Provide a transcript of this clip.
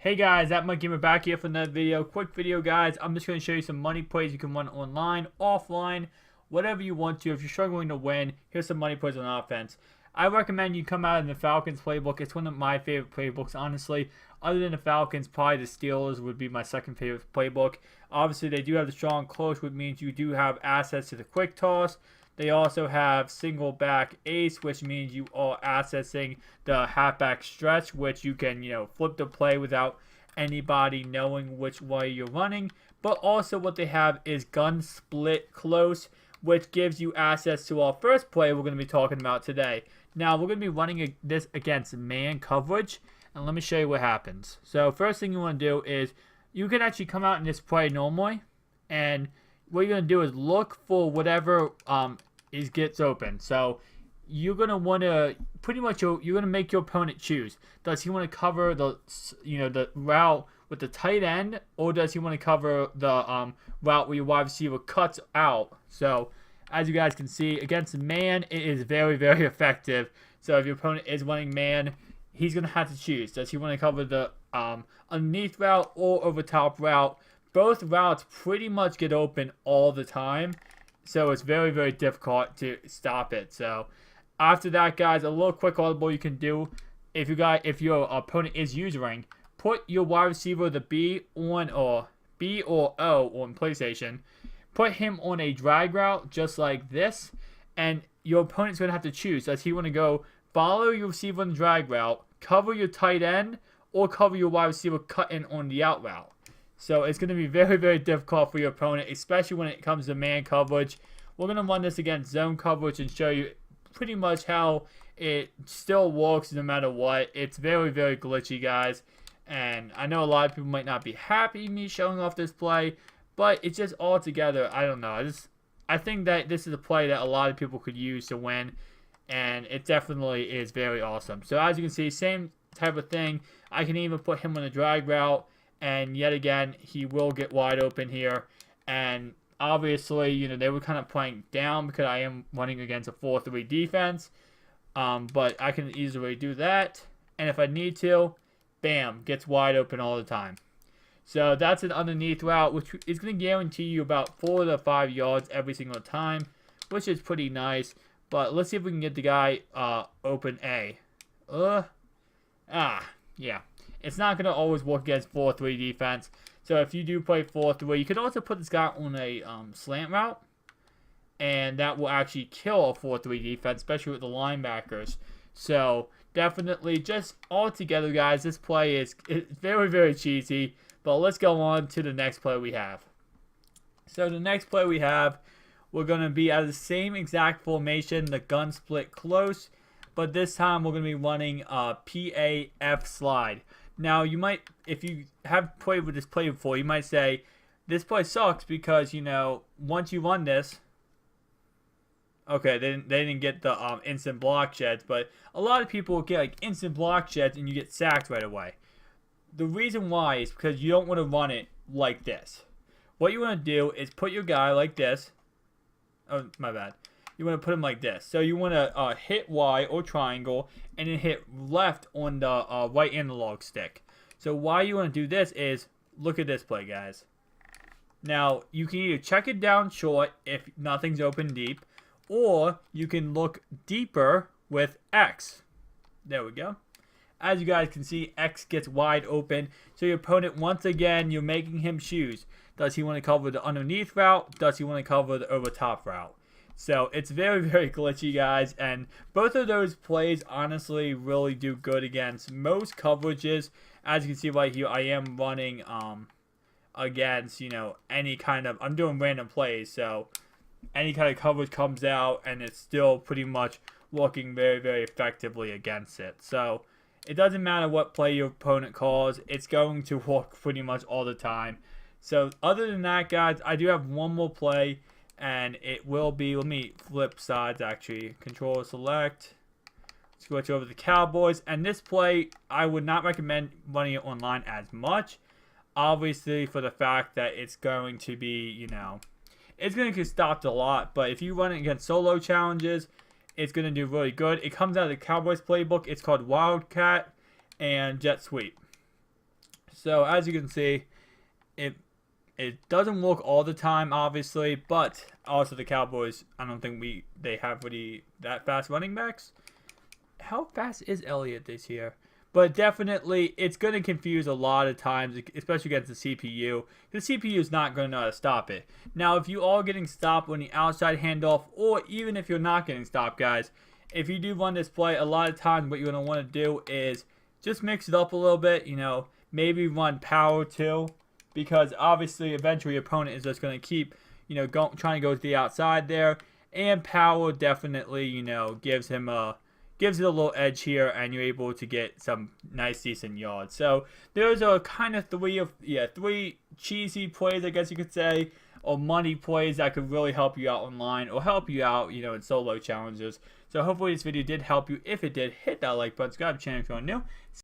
Hey guys, ThatMikeGamer back here for another video. Quick video, guys. I'm just going to show you some money plays you can run online, offline, whatever you want to. If you're struggling to win, here's some money plays on offense. I recommend you come out in the Falcons playbook. It's one of my favorite playbooks, honestly. Other than the Falcons, probably the Steelers would be my second favorite playbook. Obviously, they do have the strong close, which means you do have assets to the quick toss. They also have single back ace, which means you are accessing the halfback stretch, which you can, flip the play without anybody knowing which way you're running. But also what they have is gun split close, which gives you access to our first play we're going to be talking about today. Now, we're going to be running this against man coverage, and let me show you what happens. So, first thing you want to do is you can actually come out in this play normally, and what you're going to do is look for whatever gets open. So you're going to want to pretty much you're going to make your opponent choose. Does he want to cover the the route with the tight end, or does he want to cover the route where your wide receiver cuts out? So as you guys can see, against man, it is very, very effective. So if your opponent is running man, he's going to have to choose. Does he want to cover the underneath route or over top route? Both routes pretty much get open all the time. So it's very, very difficult to stop it. So after that, guys, a little quick audible you can do if your opponent is using, put your wide receiver, the B or O on PlayStation, put him on a drag route just like this, and your opponent's gonna have to choose. Does he want to go follow your receiver on the drag route, cover your tight end, or cover your wide receiver cut in on the out route? So it's going to be very, very difficult for your opponent, especially when it comes to man coverage. We're going to run this against zone coverage and show you pretty much how it still works no matter what. It's very, very glitchy, guys. And I know a lot of people might not be happy me showing off this play, but it's just all together. I don't know. I think that this is a play that a lot of people could use to win, and it definitely is very awesome. So as you can see, same type of thing. I can even put him on a drag route. And yet again, he will get wide open here. And obviously, they were kind of playing down because I am running against a 4-3 defense. But I can easily do that. And if I need to, bam, gets wide open all the time. So that's an underneath route, which is going to guarantee you about 4 to 5 yards every single time, which is pretty nice. But let's see if we can get the guy open A. Yeah. It's not going to always work against 4-3 defense. So if you do play 4-3, you can also put this guy on a slant route. And that will actually kill a 4-3 defense, especially with the linebackers. So definitely just all together, guys, this play is very, very cheesy. But let's go on to the next play we have. So the next play we have, we're going to be at the same exact formation, the gun split close. But this time we're going to be running PAF slide. Now, you might, if you have played with this play before, you might say, this play sucks because, once you run this, okay, they didn't get the instant block sheds, but a lot of people get like instant block sheds and you get sacked right away. The reason why is because you don't want to run it like this. What you want to do is put your guy like this. Oh, my bad. You want to put him like this. So you want to hit Y or triangle and then hit left on the right analog stick. So why you want to do this is, look at this play, guys. Now, you can either check it down short if nothing's open deep, or you can look deeper with X. There we go. As you guys can see, X gets wide open. So your opponent, once again, you're making him choose. Does he want to cover the underneath route? Does he want to cover the over top route? So it's very, very glitchy, guys, and both of those plays honestly really do good against most coverages. As you can see right here, I am running against, any kind of, I'm doing random plays, so any kind of coverage comes out and it's still pretty much working very, very effectively against it. So it doesn't matter what play your opponent calls, it's going to work pretty much all the time. So other than that, guys, I do have one more play. And it will be, let me flip sides actually. Control select. Switch over to the Cowboys. And this play, I would not recommend running it online as much. Obviously, for the fact that it's going to be, it's going to get stopped a lot. But if you run it against solo challenges, it's going to do really good. It comes out of the Cowboys playbook. It's called Wildcat and Jet Sweep. So as you can see, it doesn't work all the time, obviously, but also the Cowboys, I don't think they have really that fast running backs. How fast is Elliott this year? But definitely, it's going to confuse a lot of times, especially against the CPU. The CPU is not going to know how to stop it. Now, if you are getting stopped on the outside handoff, or even if you're not getting stopped, guys, if you do run this play, a lot of times what you're going to want to do is just mix it up a little bit. You know, maybe run power too, because obviously, eventually, your opponent is just going to keep, you know, trying to go to the outside there. And power definitely, you know, gives it a little edge here, and you're able to get some nice, decent yards. So those are kind of three cheesy plays, I guess you could say, or money plays that could really help you out online or help you out, you know, in solo challenges. So hopefully this video did help you. If it did, hit that like button, subscribe to the channel if you're new.